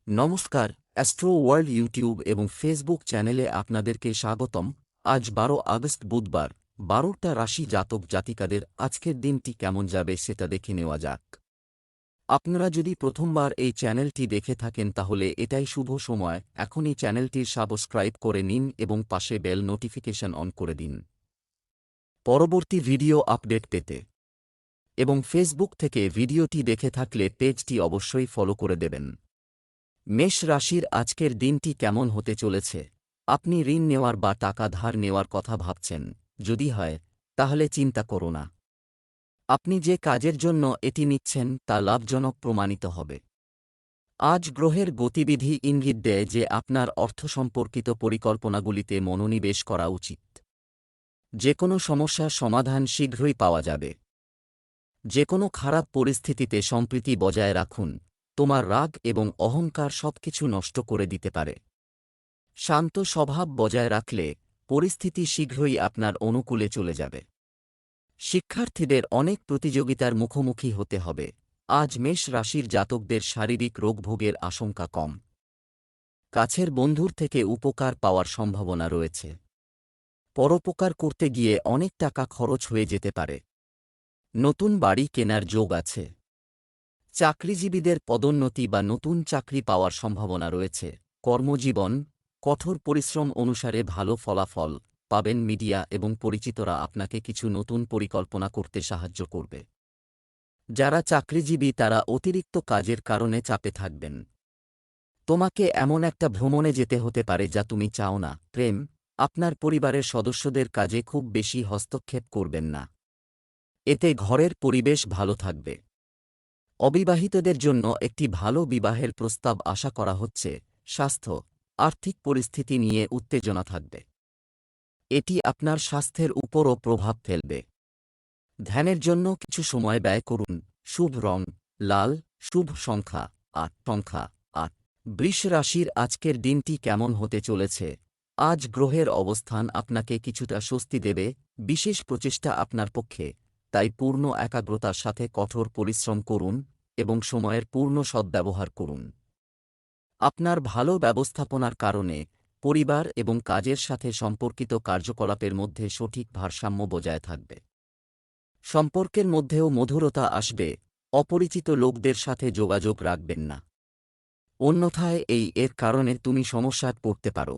নমস্কার, astro world YouTube এবং Facebook চ্যানেলে আপনাদেরকে স্বাগতম। আজ 12 আগস্ট বুধবার। 12টা রাশি জাতক জাতিকাদের আজকের দিনটি কেমন যাবে সেটা দেখে নেওয়া যাক। আপনারা যদি প্রথমবার এই চ্যানেলটি দেখে থাকেন তাহলে এটাই শুভ সময়, এখনই চ্যানেলটির সাবস্ক্রাইব করে নিন এবং পাশে বেল নোটিফিকেশন অন করে দিন পরবর্তী ভিডিও আপডেট পেতে। এবং ফেসবুক থেকে ভিডিওটি দেখে থাকলে পেজটি অবশ্যই ফলো করে দেবেন। মেষ রাশির আজকের দিনটি কেমন হতে চলেছে? আপনি ঋণ নেওয়ার বা টাকা ধার নেওয়ার কথা ভাবছেন, যদি হয় তাহলে চিন্তা করো না। আপনি যে কাজের জন্য এটি নিচ্ছেন তা লাভজনক প্রমাণিত হবে। আজ গ্রহের গতিবিধি ইঙ্গিত দেয় যে আপনার অর্থ সম্পর্কিত পরিকল্পনাগুলিতে মনোনিবেশ করা উচিত। যে কোনো সমস্যার সমাধান শীঘ্রই পাওয়া যাবে। যে কোনো খারাপ পরিস্থিতিতে সম্প্রীতি বজায় রাখুন, তোমার রাগ এবং অহংকার সবকিছু নষ্ট করে দিতে পারে। শান্ত স্বভাব বজায় রাখলে পরিস্থিতি শীঘ্রই আপনার অনুকূলে চলে যাবে। শিক্ষার্থীদের অনেক প্রতিযোগিতার মুখোমুখি হতে হবে। আজ মেষ রাশির জাতকদের শারীরিক রোগভোগের আশঙ্কা কম। কাছের বন্ধুর থেকে উপকার পাওয়ার সম্ভাবনা রয়েছে। পরোপকার করতে গিয়ে অনেক টাকা খরচ হয়ে যেতে পারে। নতুন বাড়ি কেনার যোগ আছে। চাকরিজীবীদের পদোন্নতি বা নতুন চাকরি পাওয়ার সম্ভাবনা রয়েছে। কর্মজীবন কঠোর পরিশ্রম অনুসারে ভালো ফলাফল পাবেন। মিডিয়া এবং পরিচিতরা আপনাকে কিছু নতুন পরিকল্পনা করতে সাহায্য করবে। যারা চাকরিজীবী তারা অতিরিক্ত কাজের কারণে চাপে থাকবেন। তোমাকে এমন একটা ভ্রমণে যেতে হতে পারে যা তুমি চাও না। প্রেম, আপনার পরিবারের সদস্যদের কাজে খুব বেশি হস্তক্ষেপ করবেন না। এতে ঘরের পরিবেশ ভালো থাকবে। অবিবাহিতদের জন্য একটি ভালো বিবাহের প্রস্তাব আশা করা হচ্ছে। স্বাস্থ্য, আর্থিক পরিস্থিতি নিয়ে উত্তেজনা থাকবে। এটি আপনার স্বাস্থ্যের উপরও প্রভাব ফেলবে। ধ্যানের জন্য কিছু সময় ব্যয় করুন। শুভ রং লাল, শুভ সংখ্যা 8 বৃষ রাশির আজকের দিনটি কেমন হতে চলেছে? আজ গ্রহের অবস্থান আপনাকে কিছুটা স্বস্তি দেবে। বিশেষ প্রচেষ্টা আপনার পক্ষে, তাই পূর্ণ একাগ্রতার সাথে কঠোর পরিশ্রম করুন এবং সময়ের পূর্ণ সদ্ব্যবহার করুন। আপনার ভালো ব্যবস্থাপনার কারণে পরিবার এবং কাজের সাথে সম্পর্কিত কার্যকলাপের মধ্যে সঠিক ভারসাম্য বজায় থাকবে। সম্পর্কের মধ্যেও মধুরতা আসবে। অপরিচিত লোকদের সাথে যোগাযোগ রাখবেন না, অন্যথায় এর কারণে তুমি সমস্যায় পড়তে পারো।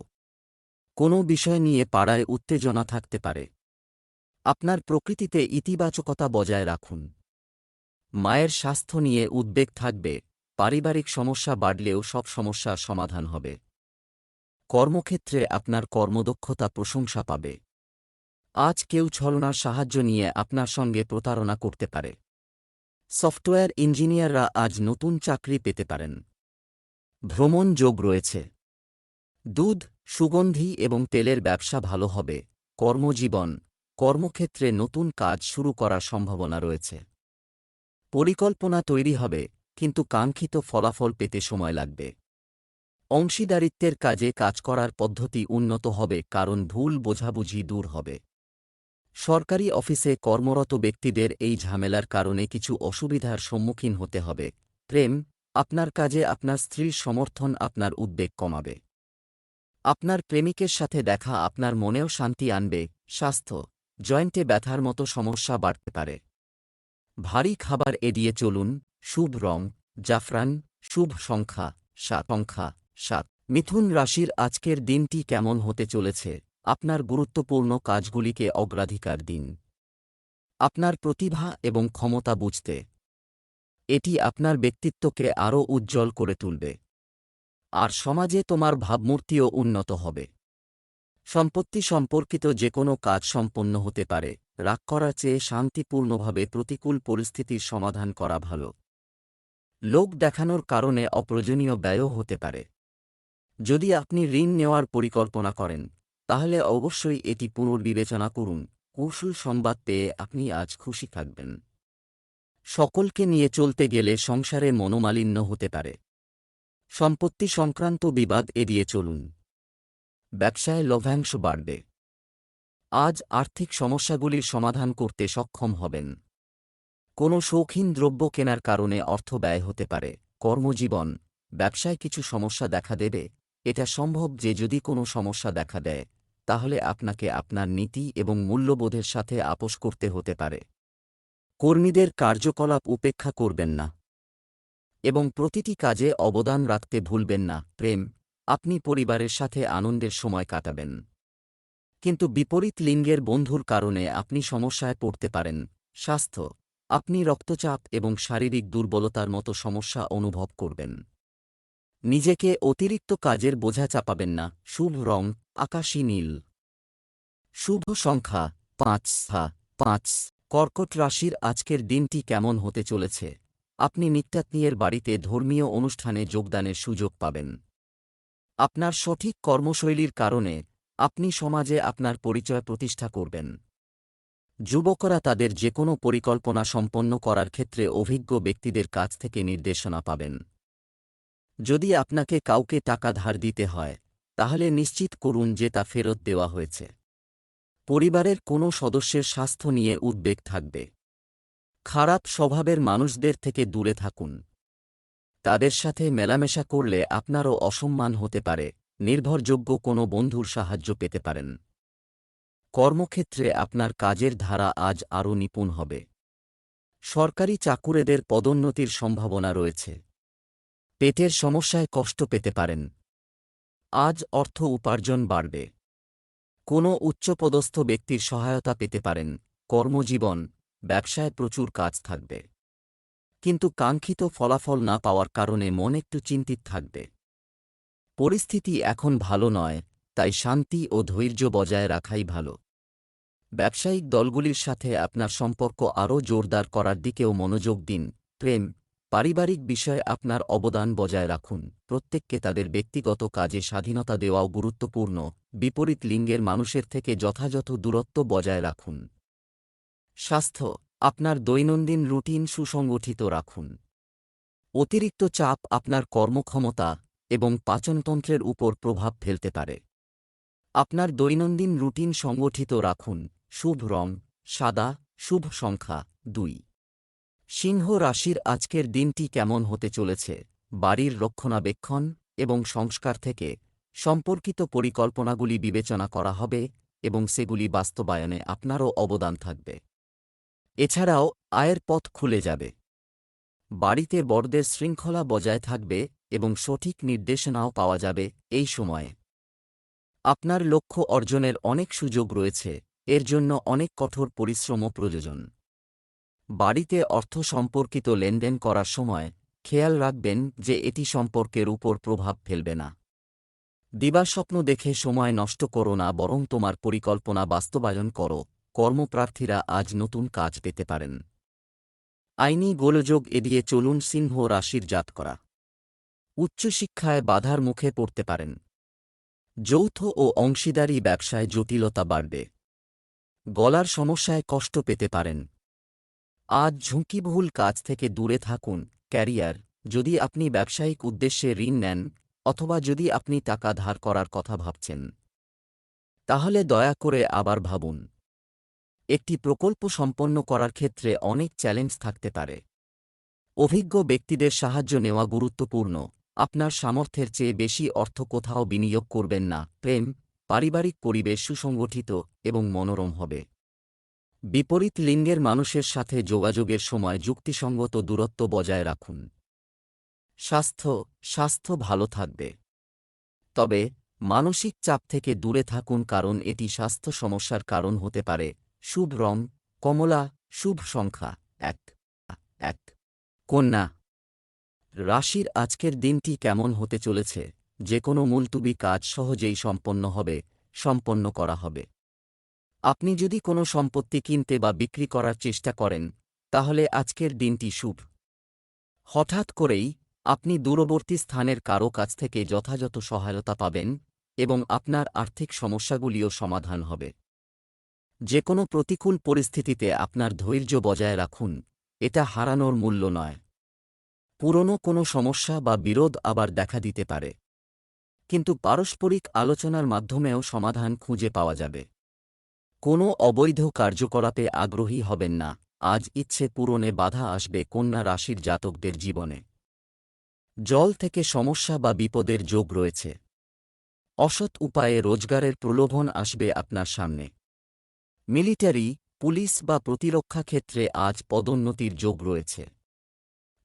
কোনো বিষয় নিয়ে পাড়ায় উত্তেজনা থাকতে পারে। আপনার প্রকৃতিতে ইতিবাচকতা বজায় রাখুন। মায়ের স্বাস্থ্য নিয়ে উদ্বেগ থাকবে। পারিবারিক সমস্যা বাড়লেও সব সমস্যার সমাধান হবে। কর্মক্ষেত্রে আপনার কর্মদক্ষতা প্রশংসা পাবে। আজ কেউ ছলনার সাহায্য নিয়ে আপনার সঙ্গে প্রতারণা করতে পারে। সফটওয়্যার ইঞ্জিনিয়াররা আজ নতুন চাকরি পেতে পারেন। ভ্রমণ যোগ রয়েছে। দুধ, সুগন্ধি এবং তেলের ব্যবসা ভালো হবে। কর্মজীবন কর্মক্ষেত্রে নতুন কাজ শুরু করার সম্ভাবনা রয়েছে। পরিকল্পনা তৈরি হবে, কিন্তু কাঙ্ক্ষিত ফলাফল পেতে সময় লাগবে। অংশীদারিত্বের কাজে কাজ করার পদ্ধতি উন্নত হবে, কারণ ভুল বোঝাবুঝি দূর হবে। সরকারি অফিসে কর্মরত ব্যক্তিদের এই ঝামেলার কারণে কিছু অসুবিধার সম্মুখীন হতে হবে। প্রেম, আপনার কাজে আপনার স্ত্রীর সমর্থন আপনার উদ্বেগ কমাবে। আপনার প্রেমিকের সাথে দেখা আপনার মনেও শান্তি আনবে। স্বাস্থ্য, জয়েন্টে ব্যথার মতো সমস্যা বাড়তে পারে। ভারী খাবার এড়িয়ে চলুন। শুভ রং জাফরান, শুভ সংখ্যা 7 মিথুন রাশির আজকের দিনটি কেমন হতে চলেছে? আপনার গুরুত্বপূর্ণ কাজগুলিকে অগ্রাধিকার দিন। আপনার প্রতিভা এবং ক্ষমতা বুঝতে এটি আপনার ব্যক্তিত্বকে আরও উজ্জ্বল করে তুলবে। আর সমাজে তোমার ভাবমূর্তিও উন্নত হবে। সম্পত্তি সম্পর্কিত যে কোনো কাজ সম্পন্ন হতে পারে। রাগ করার চেয়ে শান্তিপূর্ণভাবে প্রতিকূল পরিস্থিতির সমাধান করা ভালো। লোক দেখানোর কারণে অপ্রয়োজনীয় ব্যয়ও হতে পারে। যদি আপনি ঋণ নেওয়ার পরিকল্পনা করেন তাহলে অবশ্যই এটি পুনর্বিবেচনা করুন। কৌশল সংবাদ পেয়ে আপনি আজ খুশি থাকবেন। সকলকে নিয়ে চলতে গেলে সংসারে মনোমালিন্য হতে পারে। সম্পত্তি সংক্রান্ত বিবাদ এড়িয়ে চলুন। ব্যবসায় লভ্যাংশ বাড়বে। আজ আর্থিক সমস্যাগুলির সমাধান করতে সক্ষম হবেন। কোনো শৌখিন দ্রব্য কেনার কারণে অর্থ ব্যয় হতে পারে। কর্মজীবন ব্যবসায় কিছু সমস্যা দেখা দেবে। এটা সম্ভব যে যদি কোনো সমস্যা দেখা দেয় তাহলে আপনাকে আপনার নীতি এবং মূল্যবোধের সাথে আপোস করতে হতে পারে। কর্মীদের কার্যকলাপ উপেক্ষা করবেন না এবং প্রতিটি কাজে অবদান রাখতে ভুলবেন না। প্রেম, আপনি পরিবারের সাথে আনন্দের সময় কাটাবেন, কিন্তু বিপরীত লিঙ্গের বন্ধুর কারণে আপনি সমস্যায় পড়তে পারেন। স্বাস্থ্য, আপনি রক্তচাপ এবং শারীরিক দুর্বলতার মতো সমস্যা অনুভব করবেন। নিজেকে অতিরিক্ত কাজের বোঝা চাপাবেন না। শুভ রং আকাশী নীল। শুভ সংখ্যা 5 কর্কট রাশির আজকের দিনটি কেমন হতে চলেছে? আপনি নিত্যাত্মীয়ের বাড়িতে ধর্মীয় অনুষ্ঠানে যোগদানের সুযোগ পাবেন। আপনার সঠিক কর্মশৈলীর কারণে আপনি সমাজে আপনার পরিচয় প্রতিষ্ঠা করবেন। যুবকরা তাদের যেকোনো পরিকল্পনা সম্পন্ন করার ক্ষেত্রে অভিজ্ঞ ব্যক্তিদের কাছ থেকে নির্দেশনা পাবেন। যদি আপনাকে কাউকে টাকা ধার দিতে হয় তাহলে নিশ্চিত করুন যে তা ফেরত দেওয়া হয়েছে। পরিবারের কোনো সদস্যের স্বাস্থ্য নিয়ে উদ্বেগ থাকবে। খারাপ স্বভাবের মানুষদের থেকে দূরে থাকুন। তাদের সাথে মেলামেশা করলে আপনারও অসম্মান হতে পারে। নির্ভরযোগ্য কোনো বন্ধুর সাহায্য পেতে পারেন। কর্মক্ষেত্রে আপনার কাজের ধারা আজ আরও নিপুণ হবে। সরকারি চাকুরেদের পদোন্নতির সম্ভাবনা রয়েছে। পেটের সমস্যায় কষ্ট পেতে পারেন। আজ অর্থ উপার্জন বাড়বে। কোনো উচ্চপদস্থ ব্যক্তির সহায়তা পেতে পারেন। কর্মজীবন, ব্যবসায় প্রচুর কাজ থাকবে, কিন্তু কাঙ্ক্ষিত ফলাফল না পাওয়ার কারণে মন একটু চিন্তিত থাকবে। পরিস্থিতি এখন ভালো নয়, তাই শান্তি ও ধৈর্য বজায় রাখাই ভালো। ব্যবসায়িক দলগুলির সাথে আপনার সম্পর্ক আরও জোরদার করার দিকেও মনোযোগ দিন। প্রেম, পারিবারিক বিষয়ে আপনার অবদান বজায় রাখুন। প্রত্যেককে তাদের ব্যক্তিগত কাজে স্বাধীনতা দেওয়াও গুরুত্বপূর্ণ। বিপরীত লিঙ্গের মানুষের থেকে যথাযথ দূরত্ব বজায় রাখুন। স্বাস্থ্য, আপনার দৈনন্দিন রুটিন সুসংগঠিত রাখুন। অতিরিক্ত চাপ আপনার কর্মক্ষমতা এবং পাচনতন্ত্রের উপর প্রভাব ফেলতে পারে। আপনার দৈনন্দিন রুটিন সংগঠিত রাখুন। শুভ রং সাদা। শুভ সংখ্যা 2। সিংহ রাশির আজকের দিনটি কেমন হতে চলেছে? বাড়ির রক্ষণাবেক্ষণ এবং সংস্কার থেকে সম্পর্কিত পরিকল্পনাগুলি বিবেচনা করা হবে এবং সেগুলি বাস্তবায়নে আপনারও অবদান থাকবে। এছাড়াও আয়ের পথ খুলে যাবে। বাড়িতে বড়দের শৃঙ্খলা বজায় থাকবে এবং সঠিক নির্দেশনাও পাওয়া যাবে এই সময়ে। আপনার লক্ষ্য অর্জনের অনেক সুযোগ রয়েছে, এর জন্য অনেক কঠোর পরিশ্রমও প্রয়োজন। বাড়িতে অর্থ সম্পর্কিত লেনদেন করার সময় খেয়াল রাখবেন যে এটি সম্পর্কের উপর প্রভাব ফেলবে না। দিবাস্বপ্ন দেখে সময় নষ্ট করো না, বরং তোমার পরিকল্পনা বাস্তবায়ন করো। কর্মপ্রার্থীরা আজ নতুন কাজ পেতে পারেন। আইনি গোলযোগ এড়িয়ে চলুন। সিংহ রাশির জাতকরা উচ্চশিক্ষায় বাধার মুখে পড়তে পারেন। যৌথ ও অংশীদারি ব্যবসায় জটিলতা বাড়বে। গলার সমস্যায় কষ্ট পেতে পারেন। আজ ঝুঁকিবহুল কাজ থেকে দূরে থাকুন। ক্যারিয়ার, যদি আপনি ব্যবসায়িক উদ্দেশ্যে ঋণ নেন অথবা যদি আপনি টাকা ধার করার কথা ভাবছেন তাহলে দয়া করে আবার ভাবুন। একটি প্রকল্প সম্পন্ন করার ক্ষেত্রে অনেক চ্যালেঞ্জ থাকতে পারে। অভিজ্ঞ ব্যক্তিদের সাহায্য নেওয়া গুরুত্বপূর্ণ। আপনার সামর্থ্যের চেয়ে বেশি অর্থ কোথাও বিনিয়োগ করবেন না। প্রেম, পারিবারিক পরিবেশ সুসংগঠিত এবং মনোরম হবে। বিপরীত লিঙ্গের মানুষের সাথে যোগাযোগের সময় যুক্তিসঙ্গত দূরত্ব বজায় রাখুন। স্বাস্থ্য ভালো থাকবে, তবে মানসিক চাপ থেকে দূরে থাকুন কারণ এটি স্বাস্থ্য সমস্যার কারণ হতে পারে। শুভ রং কমলা। শুভ সংখ্যা 1। কন্যা রাশির আজকের দিনটি কেমন হতে চলেছে? যে কোনো মুলতুবি কাজ সহজেই সম্পন্ন করা হবে। আপনি যদি কোনো সম্পত্তি কিনতে বা বিক্রি করার চেষ্টা করেন তাহলে আজকের দিনটি শুভ। হঠাৎ করেই আপনি দূরবর্তী স্থানের কারও কাছ থেকে যথাযথ সহায়তা পাবেন এবং আপনার আর্থিক সমস্যাগুলিও সমাধান হবে। যে কোনো প্রতিকূল পরিস্থিতিতে আপনার ধৈর্য বজায় রাখুন, এটা হারানোর মূল্য নয়। পুরনো কোনো সমস্যা বা বিরোধ আবার দেখা দিতে পারে, কিন্তু পারস্পরিক আলোচনার মাধ্যমেও সমাধান খুঁজে পাওয়া যাবে। কোনো অবৈধ কার্যকলাপে আগ্রহী হবেন না। আজ ইচ্ছে পূরণে বাধা আসবে কন্যা রাশির জাতকদের জীবনে। জল থেকে সমস্যা বা বিপদের যোগ রয়েছে। অসৎ উপায়ে রোজগারের প্রলোভন আসবে আপনার সামনে। মিলিটারি, পুলিশ বা প্রতিরক্ষা ক্ষেত্রে আজ পদোন্নতির যোগ রয়েছে।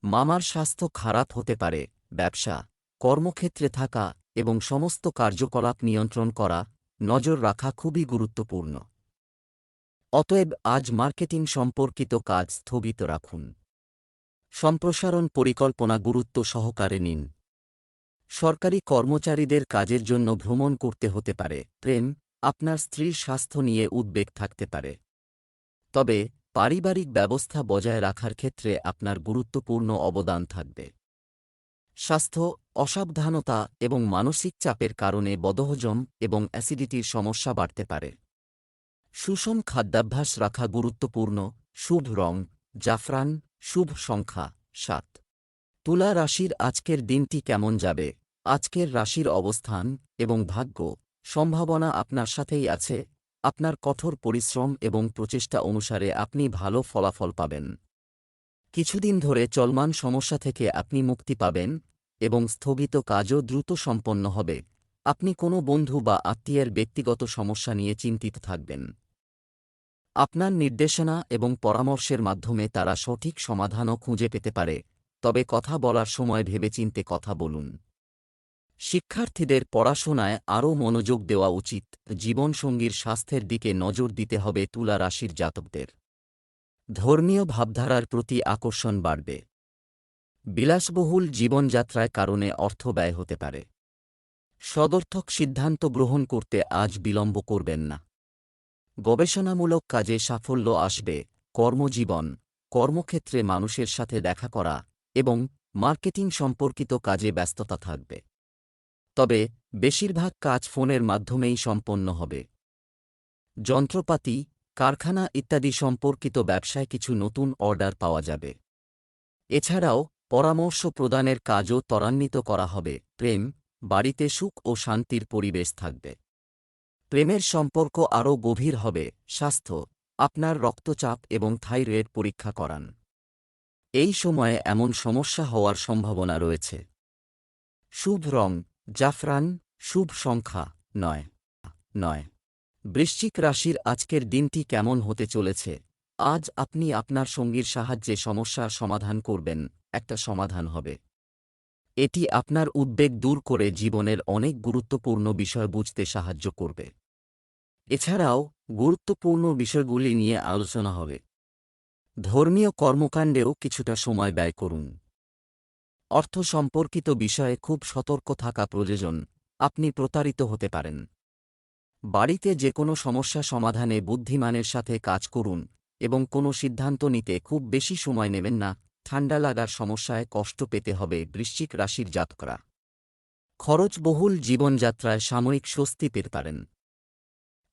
মামার স্বাস্থ্য খারাপ হতে পারে। ব্যবসা, কর্মক্ষেত্রে থাকা এবং সমস্ত কার্যকলাপ নিয়ন্ত্রণ করা, নজর রাখা খুবই গুরুত্বপূর্ণ। অতএব আজ মার্কেটিং সম্পর্কিত কাজ স্থগিত রাখুন। সম্প্রসারণ পরিকল্পনা গুরুত্ব সহকারে নিন। সরকারি কর্মচারীদের কাজের জন্য ভ্রমণ করতে হতে পারে। প্রেম, আপনার স্ত্রীর স্বাস্থ্য নিয়ে উদ্বেগ থাকতে পারে। তবে পারিবারিক ব্যবস্থা বজায় রাখার ক্ষেত্রে আপনার গুরুত্বপূর্ণ অবদান থাকবে। স্বাস্থ্য, অসাবধানতা এবং মানসিক চাপের কারণে বদহজম এবং অ্যাসিডিটির সমস্যা বাড়তে পারে। সুষম খাদ্যাভ্যাস রাখা গুরুত্বপূর্ণ। শুভ রং জাফরান, শুভ সংখ্যা ৭। তুলা রাশির আজকের দিনটি কেমন যাবে? আজকের রাশির অবস্থান এবং ভাগ্য সম্ভাবনা আপনার সাথেই আছে। আপনার কঠোর পরিশ্রম এবং প্রচেষ্টা অনুসারে আপনি ভালো ফলাফল পাবেন। কিছুদিন ধরে চলমান সমস্যা থেকে আপনি মুক্তি পাবেন এবং স্থগিত কাজও দ্রুত সম্পন্ন হবে। আপনি কোনো বন্ধু বা আত্মীয়ের ব্যক্তিগত সমস্যা নিয়ে চিন্তিত থাকবেন। আপনার নির্দেশনা এবং পরামর্শের মাধ্যমে তারা সঠিক সমাধানও খুঁজে পেতে পারে, তবে কথা বলার সময় ভেবেচিন্তে কথা বলুন। শিক্ষার্থীদের পড়াশোনায় আরও মনোযোগ দেওয়া উচিত। জীবনসঙ্গীর স্বাস্থ্যের দিকে নজর দিতে হবে তুলা রাশির জাতকদের। ধর্মীয় ভাবধারার প্রতি আকর্ষণ বাড়বে। বিলাসবহুল জীবনযাত্রায় কারণে অর্থ ব্যয় হতে পারে। সদর্থক সিদ্ধান্ত গ্রহণ করতে আজ বিলম্ব করবেন না। গবেষণামূলক কাজে সাফল্য আসবে। কর্মজীবন, কর্মক্ষেত্রে মানুষের সাথে দেখা করা এবং মার্কেটিং সম্পর্কিত কাজে ব্যস্ততা থাকবে। তবে বেশিরভাগ কাজ ফোনের মাধ্যমেই সম্পন্ন হবে। যন্ত্রপাতি, কারখানা ইত্যাদি সম্পর্কিত ব্যবসায় কিছু নতুন অর্ডার পাওয়া যাবে। এছাড়াও পরামর্শ প্রদানের কাজও ত্বরান্বিত করা হবে। প্রেম, বাড়িতে সুখ ও শান্তির পরিবেশ থাকবে। প্রেমের সম্পর্ক আরও গভীর হবে। স্বাস্থ্য, আপনার রক্তচাপ এবং থাইরয়েড পরীক্ষা করান। এই সময়ে এমন সমস্যা হওয়ার সম্ভাবনা রয়েছে। শুভ রং জাফরান, শুভ সংখ্যা ৯। বৃশ্চিক রাশির আজকের দিনটি কেমন হতে চলেছে? আজ আপনি আপনার সঙ্গীর সাহায্যে সমস্যার সমাধান করবেন। একটা সমাধান হবে। এটি আপনার উদ্বেগ দূর করে জীবনের অনেক গুরুত্বপূর্ণ বিষয় বুঝতে সাহায্য করবে। এছাড়াও গুরুত্বপূর্ণ বিষয়গুলি নিয়ে আলোচনা হবে। ধর্মীয় কর্মকাণ্ডেও কিছুটা সময় ব্যয় করুন। অর্থ সম্পর্কিত বিষয়ে খুব সতর্ক থাকা প্রয়োজন। আপনি প্রতারিত হতে পারেন। বাড়িতে যে কোনো সমস্যা সমাধানে বুদ্ধিমানের সাথে কাজ করুন এবং কোনো সিদ্ধান্ত নিতে খুব বেশি সময় নেবেন না। ঠান্ডা লাগার সমস্যায় কষ্ট পেতে হবে বৃশ্চিক রাশির জাতকরা। খরচবহুল জীবনযাত্রায় সাময়িক স্বস্তি পেতে পারেন।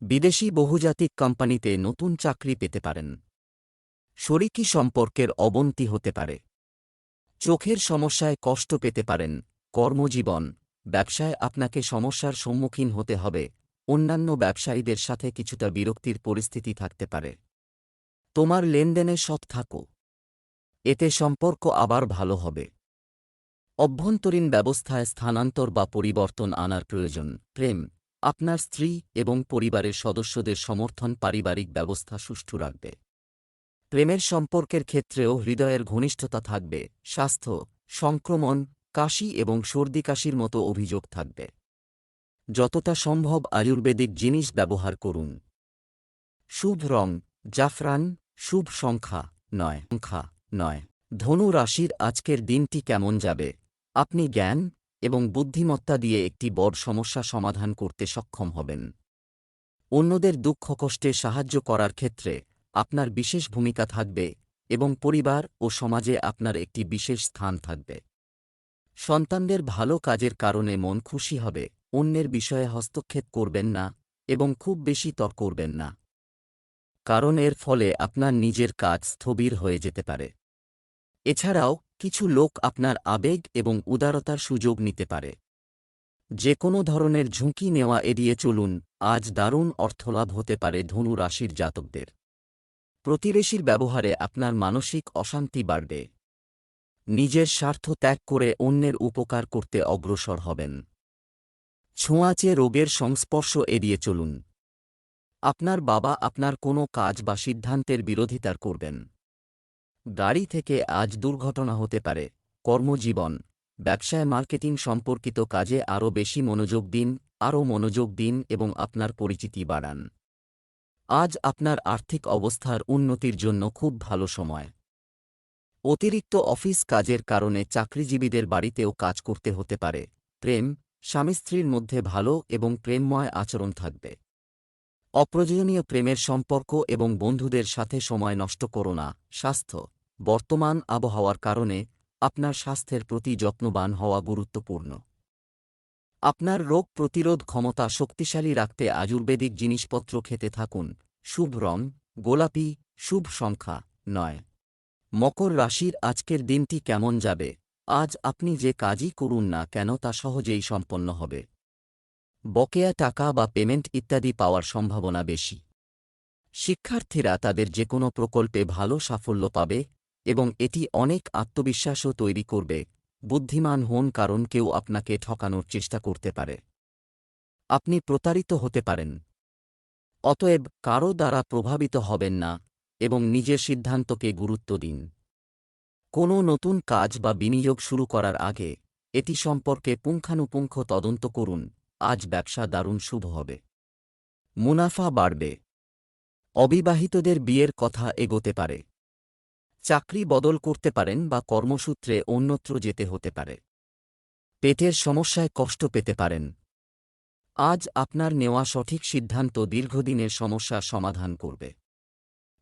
বিদেশি বহুজাতিক কোম্পানিতে নতুন চাকরি পেতে পারেন। শরিকি সম্পর্কের অবনতি হতে পারে। চোখের সমস্যায় কষ্ট পেতে পারেন। কর্মজীবন, ব্যবসায় আপনাকে সমস্যার সম্মুখীন হতে হবে। অন্যান্য ব্যবসায়ীদের সাথে কিছুটা বিরক্তির পরিস্থিতি থাকতে পারে। তোমার লেনদেনে সৎ থাকো, এতে সম্পর্ক আবার ভালো হবে। অভ্যন্তরীণ ব্যবস্থায় স্থানান্তর বা পরিবর্তন আনার প্রয়োজন। প্রেম, আপনার স্ত্রী এবং পরিবারের সদস্যদের সমর্থন পারিবারিক ব্যবস্থা সুষ্ঠু রাখবে। প্রেমের সম্পর্কের ক্ষেত্রেও হৃদয়ের ঘনিষ্ঠতা থাকবে। স্বাস্থ্য, সংক্রমণ, কাশি এবং সর্দি কাশির মতো অভিযোগ থাকবে। যতটা সম্ভব আয়ুর্বেদিক জিনিস ব্যবহার করুন। শুভ রং জাফরান, শুভ সংখ্যা ৯। ধনু রাশির আজকের দিনটি কেমন যাবে? আপনি জ্ঞান এবং বুদ্ধিমত্তা দিয়ে একটি বড় সমস্যা সমাধান করতে সক্ষম হবেন। অন্যদের দুঃখ কষ্টে সাহায্য করার ক্ষেত্রে আপনার বিশেষ ভূমিকা থাকবে এবং পরিবার ও সমাজে আপনার একটি বিশেষ স্থান থাকবে। সন্তানদের ভালো কাজের কারণে মন খুশি হবে। অন্যের বিষয়ে হস্তক্ষেপ করবেন না এবং খুব বেশি তর্ক করবেন না, কারণ এর ফলে আপনার নিজের কাজ স্থবির হয়ে যেতে পারে। এছাড়াও কিছু লোক আপনার আবেগ এবং উদারতার সুযোগ নিতে পারে। যে কোনো ধরনের ঝুঁকি নেওয়া এড়িয়ে চলুন। আজ দারুণ অর্থলাভ হতে পারে ধনু রাশির জাতকদের। প্রতিবেশীর ব্যবহারে আপনার মানসিক অশান্তি বাড়বে। নিজের স্বার্থ ত্যাগ করে অন্যের উপকার করতে অগ্রসর হবেন। ছোঁয়াচে রোগের সংস্পর্শ এড়িয়ে চলুন। আপনার বাবা আপনার কোনো কাজ বা সিদ্ধান্তের বিরোধিতা করবেন। গাড়ি থেকে আজ দুর্ঘটনা হতে পারে। কর্মজীবন, ব্যবসায় মার্কেটিং সম্পর্কিত কাজে আরও বেশি মনোযোগ দিন এবং আপনার পরিচিতি বাড়ান। আজ আপনার আর্থিক অবস্থার উন্নতির জন্য খুব ভালো সময়। অতিরিক্ত অফিস কাজের কারণে চাকরিজীবীদের বাড়িতেও কাজ করতে হতে পারে। প্রেম, স্বামী স্ত্রীর মধ্যে ভালো এবং প্রেমময় আচরণ থাকবে। অপ্রয়োজনীয় প্রেমের সম্পর্ক এবং বন্ধুদের সাথে সময় নষ্ট করো না। স্বাস্থ্য, বর্তমান আবহাওয়ার কারণে আপনার স্বাস্থ্যের প্রতি যত্নবান হওয়া গুরুত্বপূর্ণ। আপনার রোগ প্রতিরোধ ক্ষমতা শক্তিশালী রাখতে আয়ুর্বেদিক জিনিসপত্র খেতে থাকুন। শুভ রং গোলাপি, শুভ সংখ্যা 9। মকর রাশির আজকের দিনটি কেমন যাবে? আজ আপনি যে কাজই করুন না কেন তা সহজেই সম্পন্ন হবে। বকেয়া টাকা বা পেমেন্ট ইত্যাদি পাওয়ার সম্ভাবনা বেশি। শিক্ষার্থীরা তাদের যেকোনো প্রকল্পে ভালো সাফল্য পাবে এবং এটি অনেক আত্মবিশ্বাসও তৈরি করবে। বুদ্ধিমান হন, কারণ কেউ আপনাকে ঠকানোর চেষ্টা করতে পারে। আপনি প্রতারিত হতে পারেন। অতএব কারও দ্বারা প্রভাবিত হবেন না এবং নিজের সিদ্ধান্তকে গুরুত্ব দিন। কোনো নতুন কাজ বা বিনিয়োগ শুরু করার আগে এটি সম্পর্কে পুঙ্খানুপুঙ্খ তদন্ত করুন। আজ ব্যবসা দারুণ শুভ হবে। মুনাফা বাড়বে। অবিবাহিতদের বিয়ের কথা এগোতে পারে। চাকরি বদল করতে পারেন বা কর্মসূত্রে অন্যত্র যেতে হতে পারে। পেটের সমস্যায় কষ্ট পেতে পারেন। আজ আপনার নেওয়া সঠিক সিদ্ধান্ত দীর্ঘদিনের সমস্যার সমাধান করবে।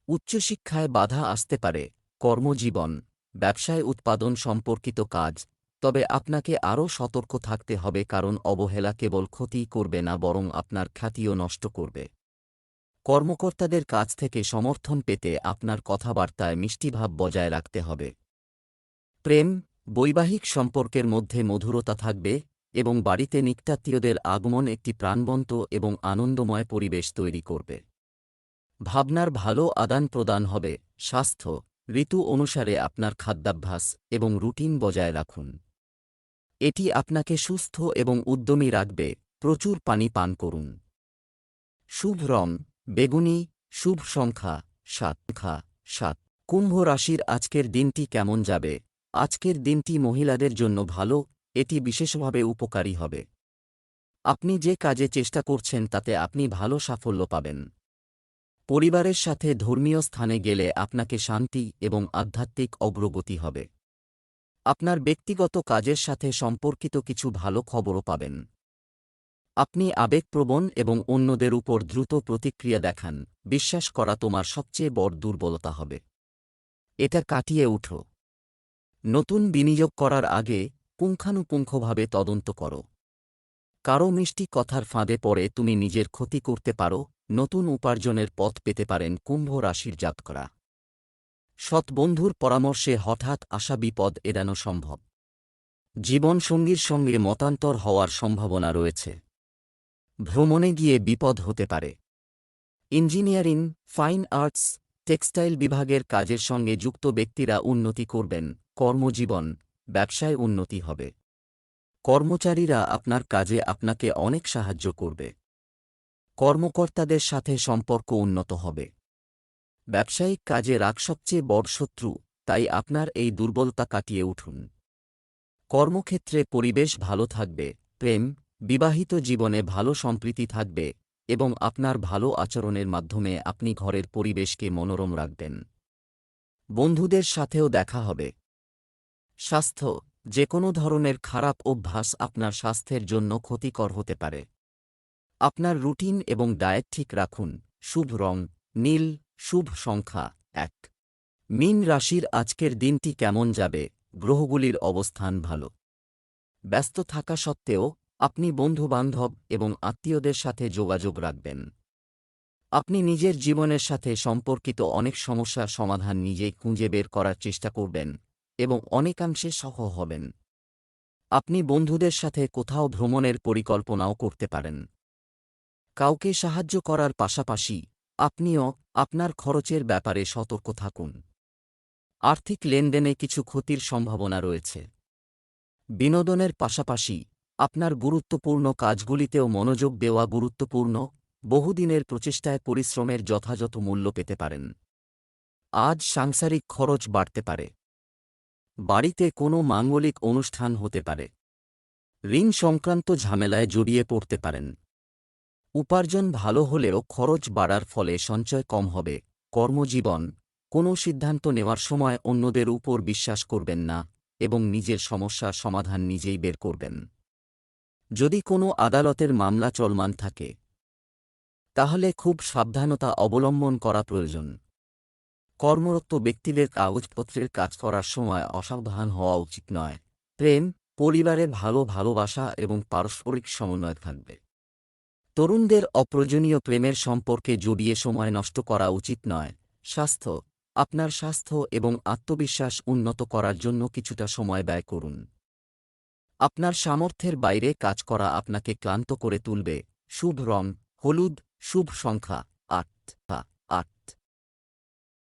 উচ্চশিক্ষায় বাধা আসতে পারে। কর্মজীবন, ব্যবসায় উৎপাদন সম্পর্কিত কাজ, তবে আপনাকে আরও সতর্ক থাকতে হবে, কারণ অবহেলা কেবল ক্ষতিই করবে না বরং আপনার খ্যাতিও নষ্ট করবে। কর্মকর্তাদের কাছ থেকে সমর্থন পেতে আপনার কথাবার্তায় মিষ্টিভাব বজায় রাখতে হবে। প্রেম, বৈবাহিক সম্পর্কের মধ্যে মধুরতা থাকবে এবং বাড়িতে নিকটাত্মীয়দের আগমন একটি প্রাণবন্ত এবং আনন্দময় পরিবেশ তৈরি করবে। ভাবনার ভালো আদান প্রদান হবে। স্বাস্থ্য, ঋতু অনুসারে আপনার খাদ্যাভ্যাস এবং রুটিন বজায় রাখুন। এটি আপনাকে সুস্থ এবং উদ্যমী রাখবে। প্রচুর পানি পান করুন। শুভ রং বেগুনি, শুভ সংখ্যা 7। কুম্ভ রাশির আজকের দিনটি কেমন যাবে? আজকের দিনটি মহিলাদের জন্য ভালো, এটি বিশেষভাবে উপকারী হবে। আপনি যে কাজে চেষ্টা করছেন তাতে আপনি ভালো সাফল্য পাবেন। পরিবারের সাথে ধর্মীয় স্থানে গেলে আপনাকে শান্তি এবং আধ্যাত্মিক অগ্রগতি হবে। আপনার ব্যক্তিগত কাজের সাথে সম্পর্কিত কিছু ভালো খবরও পাবেন। আপনি আবেগপ্রবণ এবং অন্যদের উপর দ্রুত প্রতিক্রিয়া দেখান। বিশ্বাস করা তোমার সবচেয়ে বড় দুর্বলতা হবে। এটা কাটিয়ে উঠো। নতুন বিনিয়োগ করার আগে পুঙ্খানুপুঙ্খভাবে তদন্ত করো। কারো মিষ্টি কথার ফাঁদে পড়ে তুমি নিজের ক্ষতি করতে পারো। নতুন উপার্জনের পথ পেতে পারেন কুম্ভ রাশির জাতকরা। সৎ বন্ধুর পরামর্শে হঠাৎ আসা বিপদ এড়ানো সম্ভব। জীবনসঙ্গীর সঙ্গে মতান্তর হওয়ার সম্ভাবনা রয়েছে। ভ্রমণে গিয়ে বিপদ হতে পারে। ইঞ্জিনিয়ারিং, ফাইন আর্টস, টেক্সটাইল বিভাগের কাজের সঙ্গে যুক্ত ব্যক্তিরা উন্নতি করবেন। কর্মজীবন, ব্যবসায় উন্নতি হবে। কর্মচারীরা আপনার কাজে আপনাকে অনেক সাহায্য করবে। কর্মকর্তাদের সাথে সম্পর্ক উন্নত হবে। ব্যবসায়িক কাজে রাগ সবচেয়ে বড় শত্রু, তাই আপনার এই দুর্বলতা কাটিয়ে উঠুন। কর্মক্ষেত্রে পরিবেশ ভালো থাকবে। প্রেম, বিবাহিত জীবনে ভালো সম্প্রীতি থাকবে এবং আপনার ভালো আচরণের মাধ্যমে আপনি ঘরের পরিবেশকে মনোরম রাখবেন। বন্ধুদের সাথেও দেখা হবে। স্বাস্থ্য, যে কোনো ধরনের খারাপ অভ্যাস আপনার স্বাস্থ্যের জন্য ক্ষতিকর হতে পারে। আপনার রুটিন এবং ডায়েট ঠিক রাখুন। শুভ রং নীল, শুভ সংখ্যা 1। মীন রাশির আজকের দিনটি কেমন যাবে? গ্রহগুলির অবস্থান ভালো। ব্যস্ত থাকা সত্ত্বেও আপনি বন্ধুবান্ধব এবং আত্মীয়দের সাথে যোগাযোগ রাখবেন। আপনি নিজের জীবনের সাথে সম্পর্কিত অনেক সমস্যার সমাধান নিজেই খুঁজে বের করার চেষ্টা করবেন এবং অনেকাংশে সফল হবেন। আপনি বন্ধুদের সাথে কোথাও ভ্রমণের পরিকল্পনাও করতে পারেন। কাউকে সাহায্য করার পাশাপাশি আপনিও আপনার খরচের ব্যাপারে সতর্ক থাকুন। আর্থিক লেনদেনে কিছু ক্ষতির সম্ভাবনা রয়েছে। বিনোদনের পাশাপাশি আপনার গুরুত্বপূর্ণ কাজগুলিতেও মনোযোগ দেওয়া গুরুত্বপূর্ণ। বহুদিনের প্রচেষ্টায় পরিশ্রমের যথাযথ মূল্য পেতে পারেন। আজ সাংসারিক খরচ বাড়তে পারে। বাড়িতে কোনো মাঙ্গলিক অনুষ্ঠান হতে পারে। ঋণ সংক্রান্ত ঝামেলায় জড়িয়ে পড়তে পারেন। উপার্জন ভালো হলেও খরচ বাড়ার ফলে সঞ্চয় কম হবে। কর্মজীবন, কোনো সিদ্ধান্ত নেওয়ার সময় অন্যদের উপর বিশ্বাস করবেন না এবং নিজের সমস্যার সমাধান নিজেই বের করবেন। যদি কোনো আদালতের মামলা চলমান থাকে তাহলে খুব সাবধানতা অবলম্বন করা প্রয়োজন। কর্মরত ব্যক্তিদের কাগজপত্রের কাজ করার সময় অসাবধান হওয়া উচিত নয়। প্রেম, পরিবারে ভালোবাসা এবং পারস্পরিক সমন্বয় থাকবে। তরুণদের অপ্রয়োজনীয় প্রেমের সম্পর্কে জড়িয়ে সময় নষ্ট করা উচিত নয়। স্বাস্থ্য, আপনার স্বাস্থ্য এবং আত্মবিশ্বাস উন্নত করার জন্য কিছুটা সময় ব্যয় করুন। আপনার সামর্থ্যের বাইরে কাজ করা আপনাকে ক্লান্ত করে তুলবে। শুভ রং হলুদ, শুভ সংখ্যা 8।